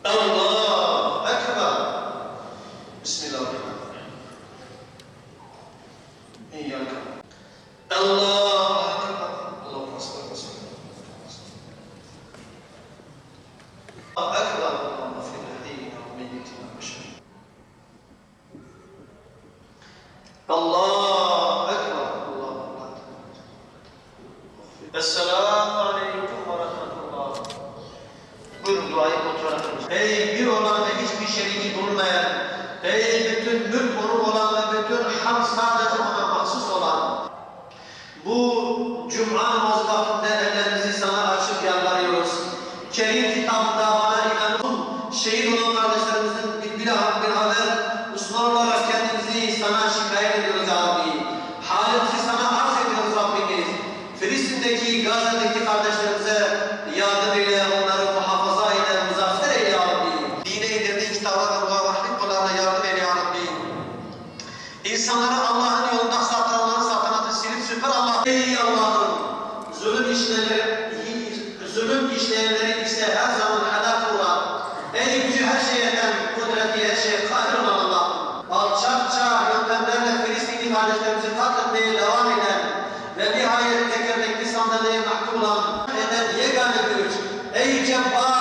Allahu Ekber. Bismillahirrahmanirrahim. İyyâke. Allahu Ekber. Allahümme salli ve sellem. Allahu Ekber. Allahümme fir lehdîna ve meyyitina ve şehîdina. Allahu Ekber. Allahu Ekber. Esselamu aleyküm ve rahmetullah. Buyurun duayı kontrol ediniz. Ey bir olan ve hiçbir şeriki bulunmayan, ey bütün mülk onun olan ve bütün hamd sadece ona mahsus olan, bu Cuma namazı vaktinde ellerimizi sana açıp yalvarıyoruz. Kerim kitabında bana inanın, şehit olan kardeşlerimizin bir haber, Müslüman olarak kendimizi sana şikayet ediyoruz Rabbi. Halimizi sana arz ediyoruz Rabbimiz. Filistin'deki, Gazze'deki kardeşlerimize yardım eyle, onları muhafaza eyle, muzaffer eyle ya Rabbi. Dine indirdiği kitaba ve vahyi kullarına yardım eyle ya Rabbi. İnsanları Allah'ın yolunda saptıranların saltanatı silip süper Allah. Ey Allah'ım, zulüm işleyenleri ise her zaman helak uğrar. Ey gücü her şeye yeten, kudreti her şeye kadir olan Allah'ım. Alçakça yöntemlerle Filistinli kardeşlerimizi katletmeye devam eden ve nihayet tekerlekli sandalyeye mahkum olan eden yegane bir güç. Ey Cebbar!